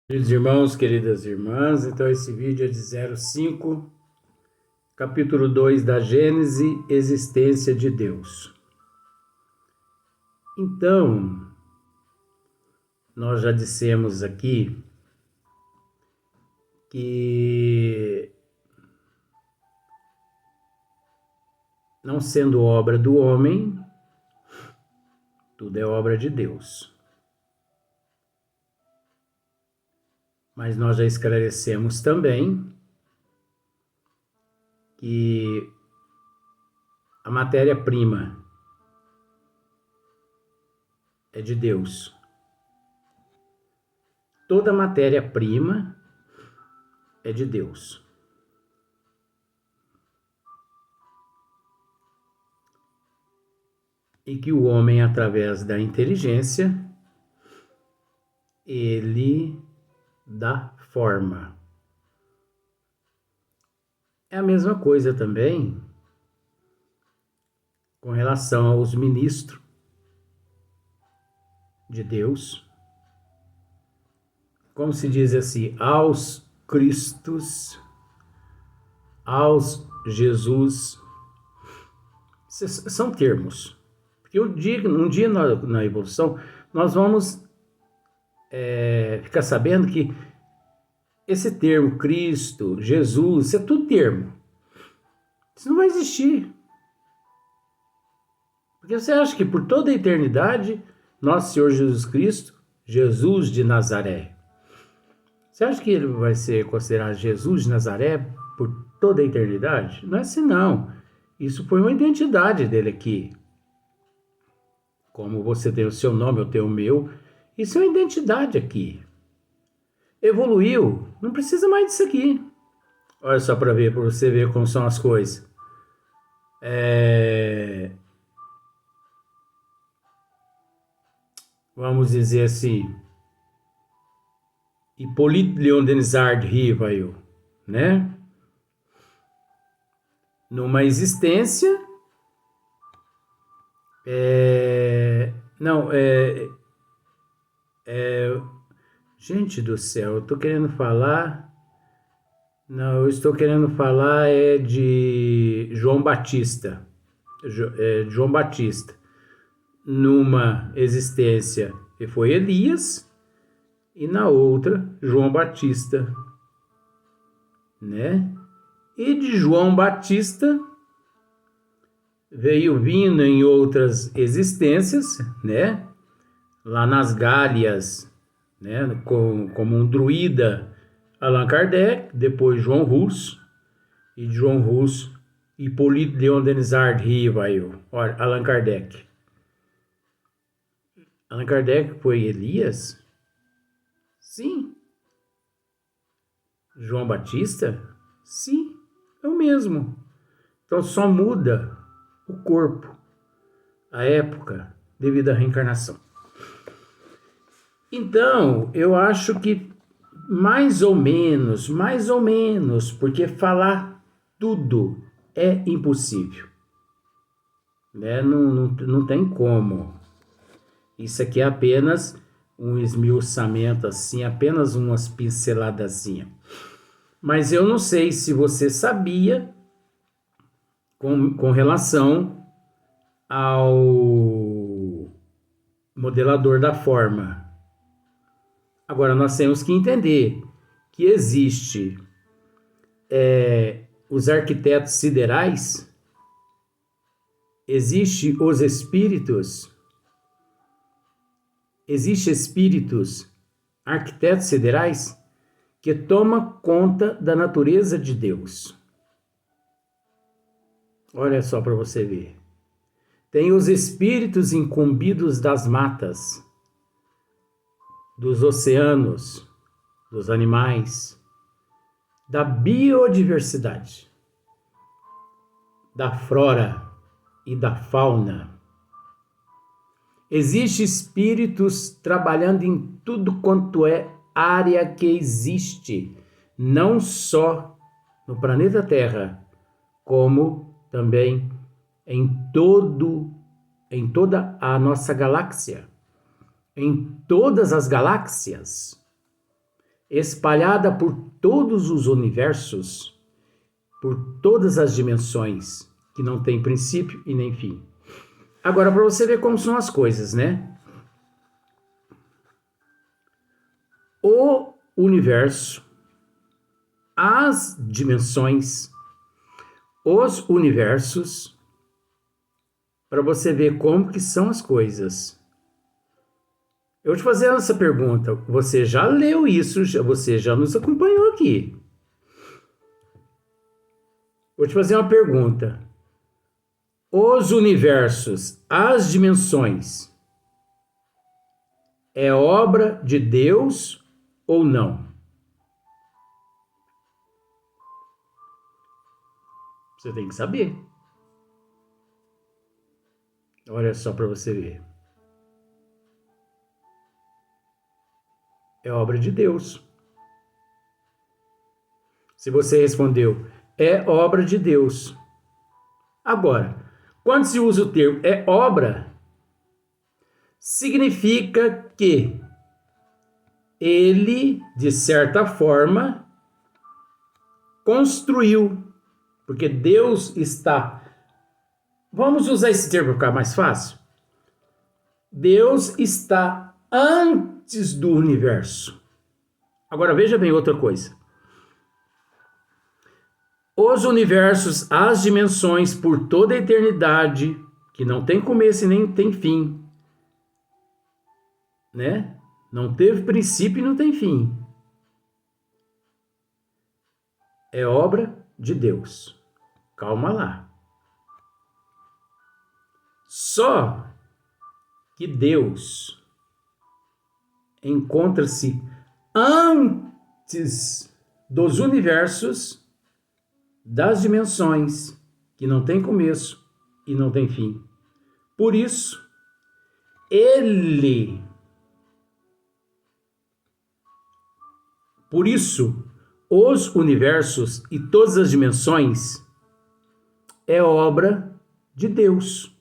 Queridos irmãos, queridas irmãs, então esse vídeo é de 05, capítulo 2 da Gênese, existência de Deus. Então, nós já dissemos aqui que, não sendo obra do homem, tudo é obra de Deus. Mas nós já esclarecemos também que a matéria-prima é de Deus. Toda matéria-prima é de Deus. E que o homem, através da inteligência, ele dá forma. É a mesma coisa também com relação aos ministros de Deus. Como se diz assim, aos Cristos, aos Jesus. São termos. Porque um dia na evolução, nós vamos ficar sabendo que esse termo, Cristo, Jesus, isso é tudo termo. Isso não vai existir. Porque você acha que por toda a eternidade, nosso Senhor Jesus Cristo, Jesus de Nazaré, você acha que ele vai ser considerado Jesus de Nazaré por toda a eternidade? Não é assim, não. Isso foi uma identidade dele aqui. Como você tem o seu nome, eu tenho o meu. Isso é uma identidade aqui. Evoluiu, não precisa mais disso aqui. Olha só para você ver como são as coisas. Vamos dizer assim, Hippolyte Léon Denisard Rivail, né? Numa existência, gente do céu, eu estou querendo falar, não, eu estou querendo falar de João Batista, João Batista, numa existência que foi Elias, e na outra, João Batista, né? E de João Batista veio vindo em outras existências, né? Lá nas Gálias, né? Como um druida, Allan Kardec, depois João Hus, e de João Hus, Hippolyte Léon Denisard Rivail, Allan Kardec. Allan Kardec foi Elias? Sim. João Batista? Sim, é o mesmo. Então só muda o corpo, a época, devido à reencarnação. Então, eu acho que mais ou menos, porque falar tudo é impossível. Né? Não tem como. Isso aqui é apenas um esmiuçamento assim, apenas umas pinceladazinhas. Mas eu não sei se você sabia com relação ao modelador da forma. Agora, nós temos que entender que existe os arquitetos siderais, existe os espíritos, existe espíritos arquitetos siderais que tomam conta da natureza de Deus. Olha só para você ver. Tem os espíritos incumbidos das matas, dos oceanos, dos animais, da biodiversidade, da flora e da fauna. Existem espíritos trabalhando em tudo quanto é área que existe, não só no planeta Terra, como também em toda a nossa galáxia, em todas as galáxias. espalhada por todos os universos, por todas as dimensões, que não tem princípio e nem fim. Agora, para você ver como são as coisas, né? O universo, as dimensões, os universos, para você ver como que são as coisas. Eu vou te fazer essa pergunta. Você já leu isso? Você já nos acompanhou aqui. Vou te fazer uma pergunta. Os universos, as dimensões, é obra de Deus ou não? Você tem que saber. Olha só para você ver. É obra de Deus. Se você respondeu, é obra de Deus. Agora, quando se usa o termo é obra, significa que ele, de certa forma, construiu. Porque Deus está... Vamos usar esse termo para ficar mais fácil? Deus está antes do universo. Agora veja bem outra coisa. Os universos, as dimensões, por toda a eternidade, que não tem começo e nem tem fim, né? Não teve princípio e não tem fim. É obra de Deus. Calma lá. Só que Deus encontra-se antes dos universos, das dimensões, que não tem começo e não tem fim. Por isso, os universos e todas as dimensões é obra de Deus.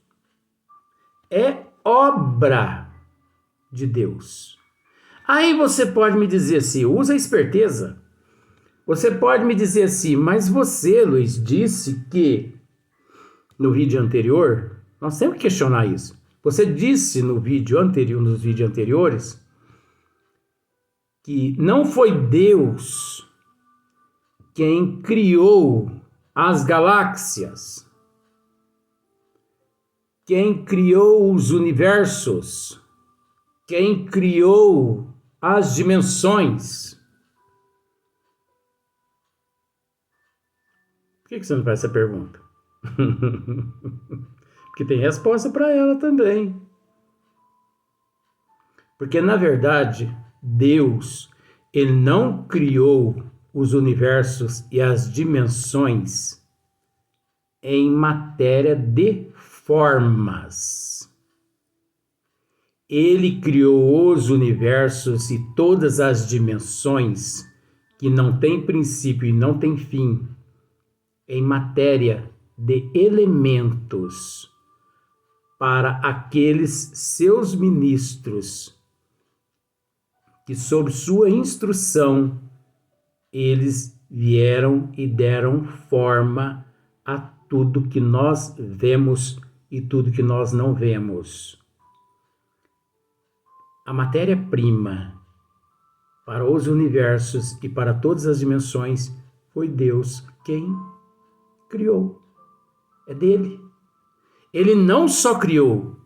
É obra de Deus. Aí você pode me dizer assim, usa a esperteza. Você pode me dizer assim, mas você, Luiz, disse que no vídeo anterior, nós temos que questionar isso. Você disse no vídeo anterior, nos vídeos anteriores, que não foi Deus quem criou as galáxias, quem criou os universos, quem criou as dimensões. Por que você não faz essa pergunta? Porque tem resposta para ela também. Porque, na verdade, Deus, ele não criou os universos e as dimensões em matéria de formas. Ele criou os universos e todas as dimensões que não têm princípio e não têm fim em matéria de elementos para aqueles seus ministros que, sob sua instrução, eles vieram e deram forma a tudo que nós vemos e tudo que nós não vemos. A matéria-prima para os universos e para todas as dimensões foi Deus quem criou. É dele. Ele não só criou,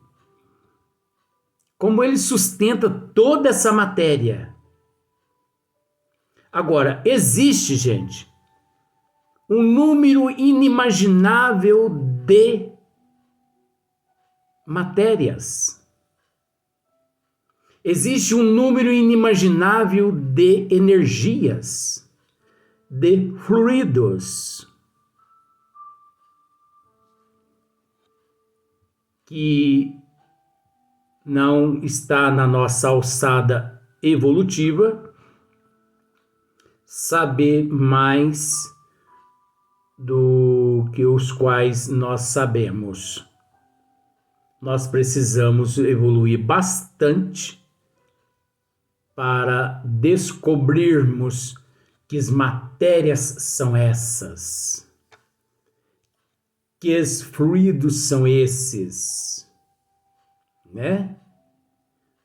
como ele sustenta toda essa matéria. Agora, existe, gente, um número inimaginável de matérias. Existe um número inimaginável de energias, de fluidos, que não está na nossa alçada evolutiva saber mais do que os quais nós sabemos. Nós precisamos evoluir bastante para descobrirmos que as matérias são essas, que os fluidos são esses, né?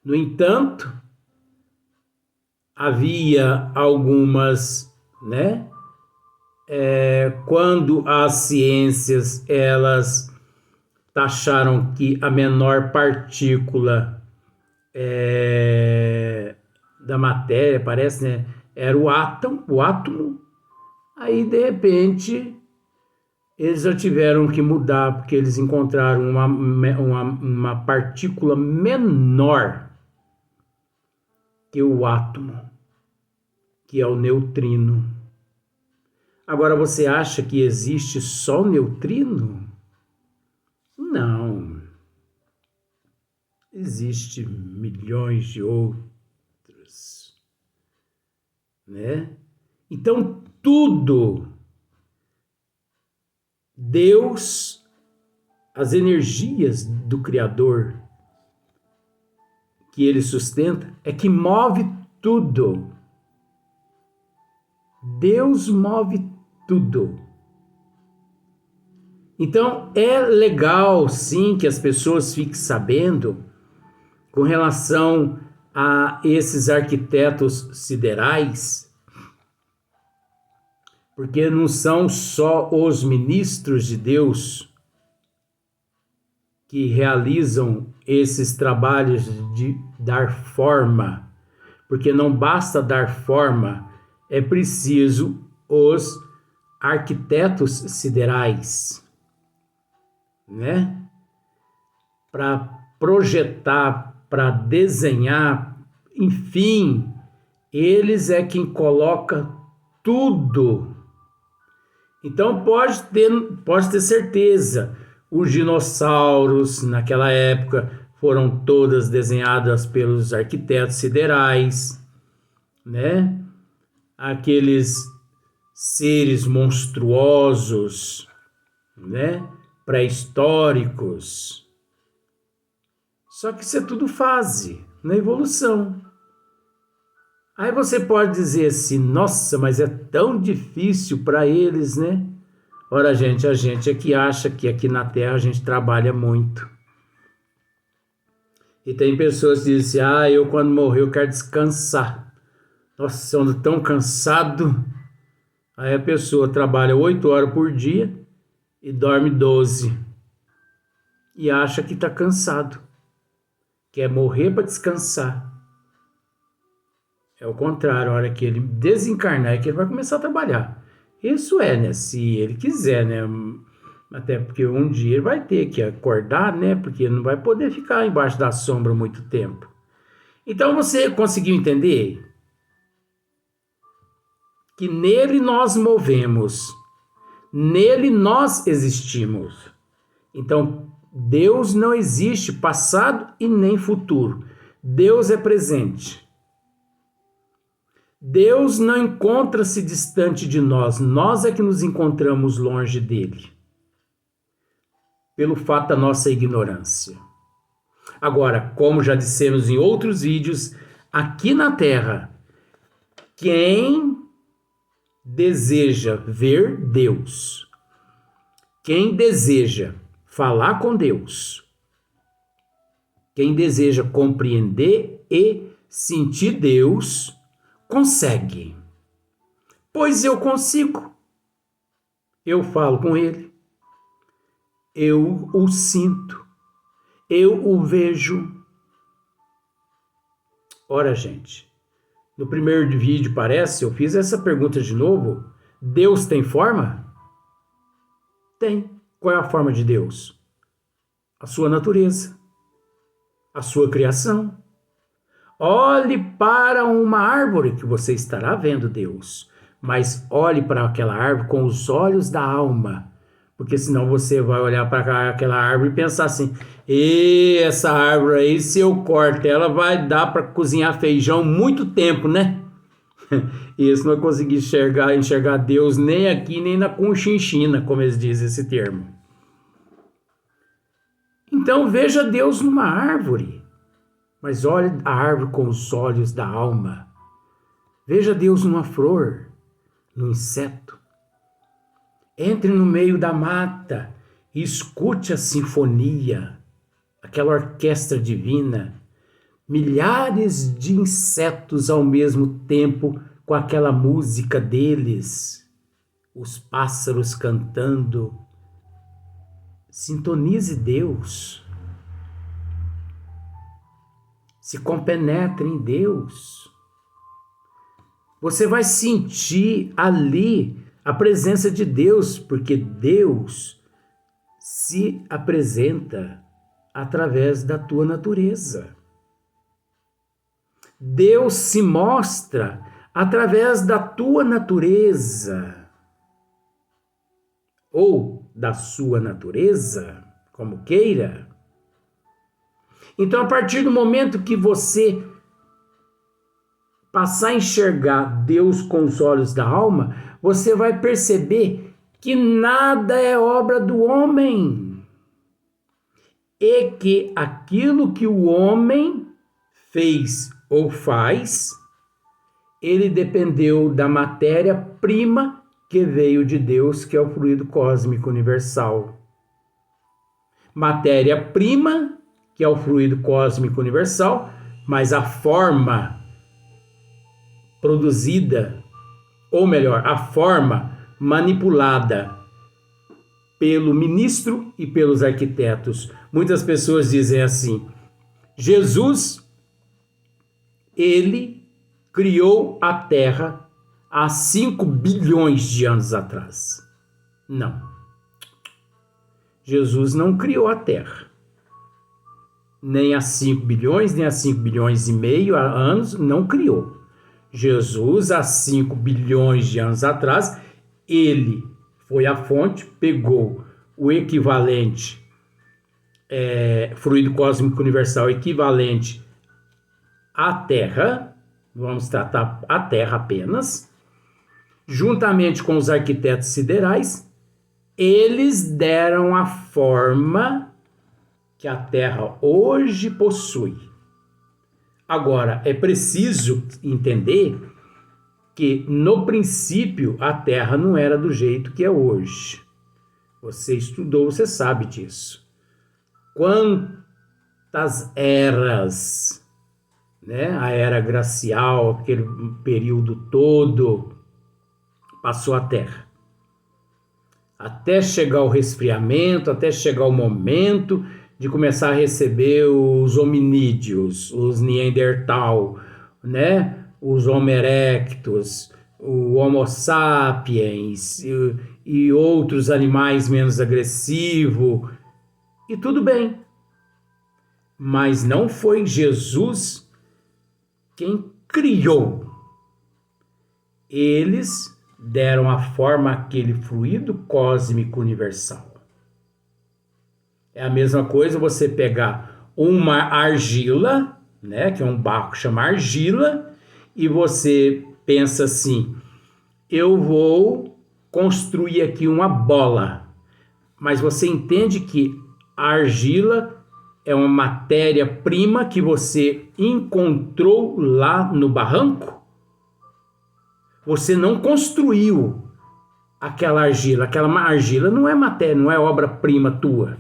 No entanto, havia algumas, né? Quando as ciências elas taxaram que a menor partícula da matéria, parece, né, era o átomo, aí de repente eles já tiveram que mudar, porque eles encontraram uma partícula menor que o átomo, que é o neutrino. Agora, você acha que existe só o neutrino? Não. Existem milhões de outros, né? Então, tudo, Deus, as energias do Criador que ele sustenta, é que move tudo. Deus move tudo. Então, é legal, sim, que as pessoas fiquem sabendo com relação a esses arquitetos siderais, porque não são só os ministros de Deus que realizam esses trabalhos de dar forma, porque não basta dar forma, é preciso os arquitetos siderais, né? Para projetar, para desenhar, enfim, eles é quem coloca tudo. Então pode ter certeza, os dinossauros naquela época foram todas desenhadas pelos arquitetos siderais, né? Aqueles seres monstruosos, né? Pré-históricos. Só que isso é tudo fase na evolução. Aí você pode dizer assim, nossa, mas é tão difícil para eles, né? Ora, a gente é que acha que aqui na Terra a gente trabalha muito. E tem pessoas que dizem assim, eu quando morrer eu quero descansar. Nossa, eu ando tão cansado. Aí a pessoa trabalha 8 horas por dia e dorme 12. E acha que está cansado. Quer morrer para descansar. É o contrário, a hora que ele desencarnar é que ele vai começar a trabalhar. Isso é, né? Se ele quiser, né? Até porque um dia ele vai ter que acordar, né? Porque não vai poder ficar embaixo da sombra muito tempo. Então você conseguiu entender que nele nós movemos, nele nós existimos. Então Deus não existe passado e nem futuro. Deus é presente. Deus não encontra-se distante de nós, nós é que nos encontramos longe dele, pelo fato da nossa ignorância. Agora, como já dissemos em outros vídeos, aqui na Terra, quem deseja ver Deus, quem deseja falar com Deus, quem deseja compreender e sentir Deus, consegue. Pois eu consigo. Eu falo com ele. Eu o sinto. Eu o vejo. Ora, gente, no primeiro vídeo parece, eu fiz essa pergunta de novo. Deus tem forma? Tem. Qual é a forma de Deus? A sua natureza. A sua criação. Olhe para uma árvore que você estará vendo Deus, mas olhe para aquela árvore com os olhos da alma, porque senão você vai olhar para aquela árvore e pensar assim, essa árvore aí, se eu corto ela, vai dar para cozinhar feijão muito tempo, né? E isso não vai conseguir enxergar Deus nem aqui, nem na Conchinchina, como eles dizem esse termo. Então veja Deus numa árvore. mas olhe a árvore com os olhos da alma. Veja Deus numa flor, no inseto. Entre no meio da mata e escute a sinfonia, aquela orquestra divina, milhares de insetos ao mesmo tempo com aquela música deles, os pássaros cantando. Sintonize Deus. Se compenetre em Deus. Você vai sentir ali a presença de Deus, porque Deus se apresenta através da tua natureza. Deus se mostra através da tua natureza, ou da sua natureza, como queira. Então, a partir do momento que você passar a enxergar Deus com os olhos da alma, você vai perceber que nada é obra do homem, e que aquilo que o homem fez ou faz, ele dependeu da matéria-prima que veio de Deus, que é o fluido cósmico universal. Matéria-prima, que é o fluido cósmico universal, mas a forma produzida, ou melhor, a forma manipulada pelo ministro e pelos arquitetos. Muitas pessoas dizem assim: Jesus, ele criou a Terra há 5 bilhões de anos atrás. Não. Jesus não criou a Terra. Nem há 5 bilhões, nem há 5 bilhões e meio anos, não criou. Jesus, há 5 bilhões de anos atrás, ele foi a fonte, pegou o equivalente, fluido cósmico universal equivalente à Terra, vamos tratar a Terra apenas, juntamente com os arquitetos siderais, eles deram a forma que a Terra hoje possui. Agora, é preciso entender que, no princípio, a Terra não era do jeito que é hoje. Você estudou, você sabe disso. Quantas eras, né? A era glacial, aquele período todo, passou a Terra. Até chegar o resfriamento, até chegar o momento de começar a receber os hominídeos, os Neandertal, né? Os Homo erectus, o Homo sapiens e outros animais menos agressivos. E tudo bem. Mas não foi Jesus quem criou. Eles deram a forma àquele fluido cósmico universal. É a mesma coisa você pegar uma argila, né, que é um barro que chama argila, e você pensa assim: eu vou construir aqui uma bola. Mas você entende que a argila é uma matéria-prima que você encontrou lá no barranco? Você não construiu aquela argila. Aquela argila não é matéria, não é obra-prima tua.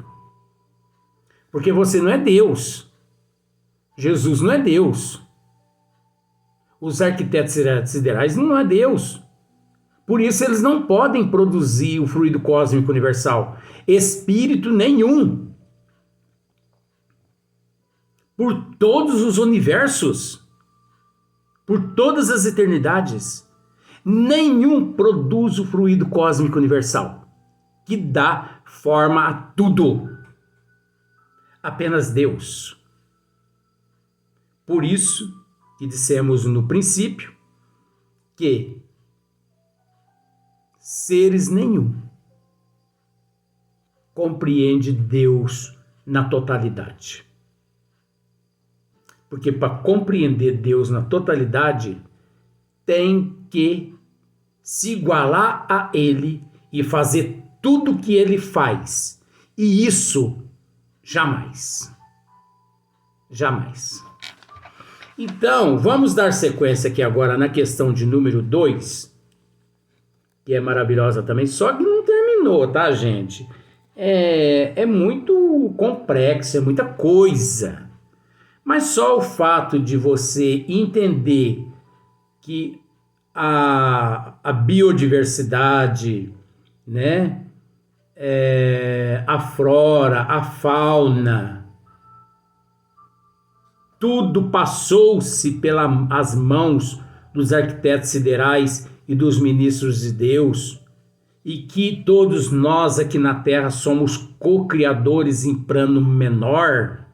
Porque você não é Deus. Jesus não é Deus. Os arquitetos siderais não é Deus. Por isso eles não podem produzir o fluido cósmico universal. Espírito nenhum. Por todos os universos, por todas as eternidades, nenhum produz o fluido cósmico universal, que dá forma a tudo. Apenas Deus. Por isso que dissemos no princípio que seres nenhum compreende Deus na totalidade. Porque para compreender Deus na totalidade, tem que se igualar a Ele e fazer tudo o que Ele faz. E isso jamais. Jamais. Então, vamos dar sequência aqui agora na questão de número 2, que é maravilhosa também, só que não terminou, tá, gente? É muito complexo, é muita coisa. Mas só o fato de você entender que a biodiversidade, né, a flora, a fauna, tudo passou-se pelas mãos dos arquitetos siderais e dos ministros de Deus, e que todos nós aqui na Terra somos co-criadores em plano menor,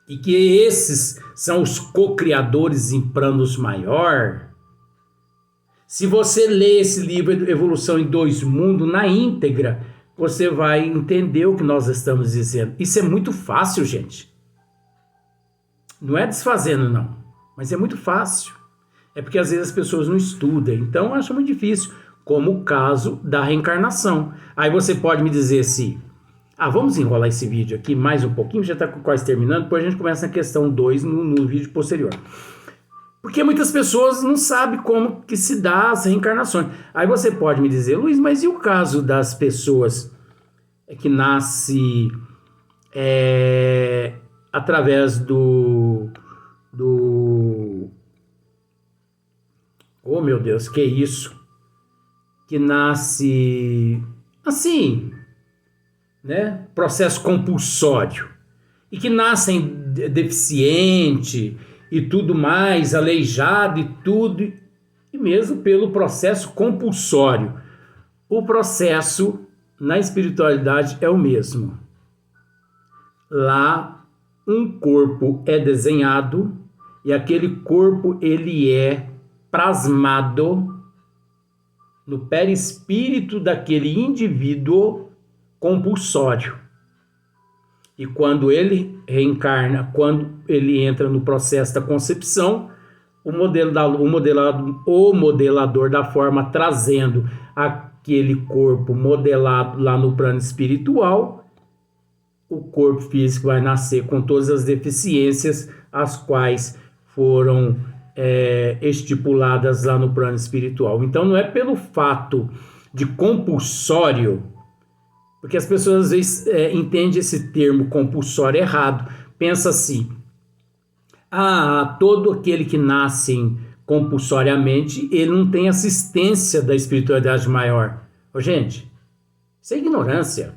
e que esses são os co-criadores em planos maior. Se você ler esse livro Evolução em Dois Mundos na íntegra, você vai entender o que nós estamos dizendo. Isso é muito fácil, gente. Não é desfazendo, não, mas é muito fácil. É porque às vezes as pessoas não estudam, então acham muito difícil, como o caso da reencarnação. Aí você pode me dizer assim, vamos enrolar esse vídeo aqui mais um pouquinho, já está quase terminando, depois a gente começa na questão 2 no vídeo posterior. Porque muitas pessoas não sabem como que se dá as reencarnações. Aí você pode me dizer, Luiz, mas e o caso das pessoas que nascem através oh meu Deus, que isso? Que nasce assim, né? Processo compulsório. E que nascem deficiente e tudo mais, aleijado e tudo, e mesmo pelo processo compulsório. O processo na espiritualidade é o mesmo. Lá um corpo é desenhado e aquele corpo ele é plasmado no perispírito daquele indivíduo compulsório. E quando ele reencarna, quando ele entra no processo da concepção, o modelador da forma trazendo aquele corpo modelado lá no plano espiritual, o corpo físico vai nascer com todas as deficiências as quais foram estipuladas lá no plano espiritual. Então não é pelo fato de compulsório, porque as pessoas às vezes entendem esse termo compulsório errado. Pensa assim, todo aquele que nasce compulsoriamente, ele não tem assistência da espiritualidade maior. Gente, isso é ignorância.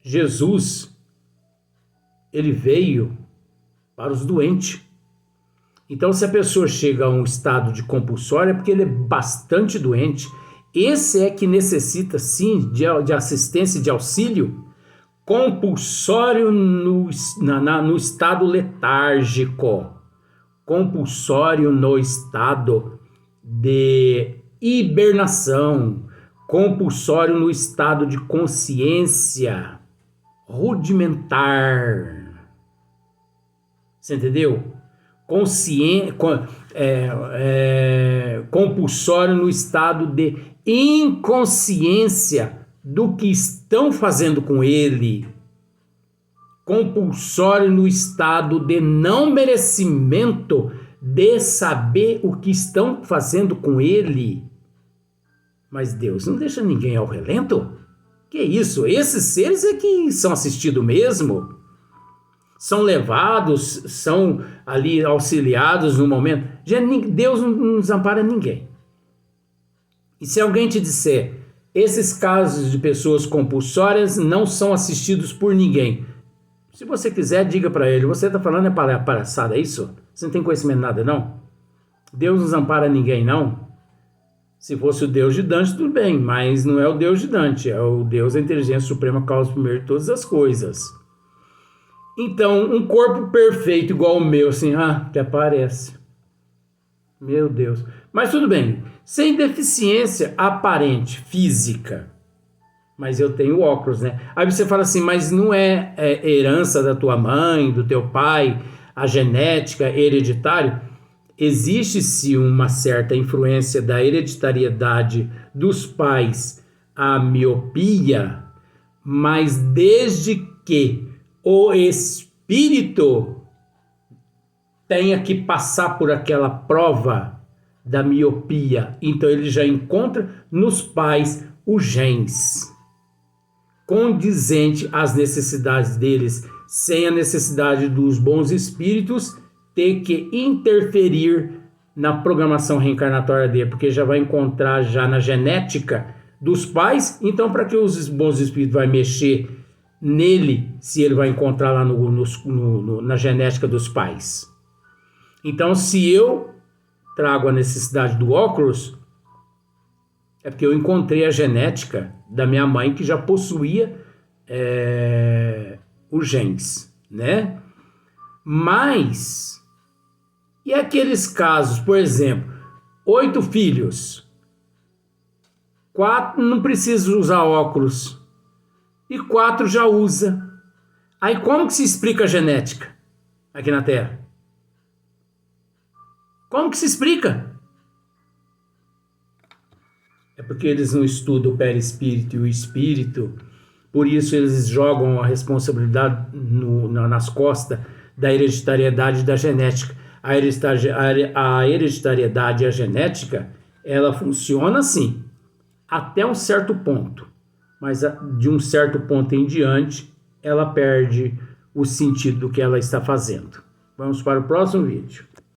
Jesus, ele veio para os doentes. Então, se a pessoa chega a um estado de compulsório, é porque ele é bastante doente. Esse é que necessita, sim, de assistência, de auxílio. Compulsório no estado letárgico. Compulsório no estado de hibernação. Compulsório no estado de consciência rudimentar. Você entendeu? Compulsório no estado de inconsciência do que estão fazendo com ele. Compulsório no estado de não merecimento de saber o que estão fazendo com ele. Mas Deus não deixa ninguém ao relento? Que isso? Esses seres é que são assistidos mesmo? São levados, são ali auxiliados no momento. Deus não desampara ninguém. E se alguém te disser, esses casos de pessoas compulsórias não são assistidos por ninguém, se você quiser, diga para ele, você está falando palhaçada, é isso? Você não tem conhecimento de nada, não? Deus não desampara ninguém, não? Se fosse o Deus de Dante, tudo bem, mas não é o Deus de Dante, é o Deus da inteligência suprema, causa primeiro de todas as coisas. Então, um corpo perfeito igual o meu, assim, até parece. Meu Deus. Mas tudo bem, sem deficiência aparente, física. Mas eu tenho óculos, né? Aí você fala assim, mas não é herança da tua mãe, do teu pai, a genética, hereditário? Existe-se uma certa influência da hereditariedade dos pais à miopia, mas desde que o espírito tenha que passar por aquela prova da miopia. Então ele já encontra nos pais os genes condizente às necessidades deles, sem a necessidade dos bons espíritos ter que interferir na programação reencarnatória dele, porque já vai encontrar já na genética dos pais. Então, para que os bons espíritos vai mexer nele, se ele vai encontrar lá na genética dos pais? Então, se eu trago a necessidade do óculos, é porque eu encontrei a genética da minha mãe que já possuía os genes, né? Mas, e aqueles casos, por exemplo, 8 filhos, 4 não precisa usar óculos e 4 já usa. Aí como que se explica a genética aqui na Terra? Como que se explica? É porque eles não estudam o perispírito e o espírito, por isso eles jogam a responsabilidade nas costas da hereditariedade e da genética. A hereditariedade e a genética, ela funciona assim, até um certo ponto, mas de um certo ponto em diante, ela perde o sentido do que ela está fazendo. Vamos para o próximo vídeo.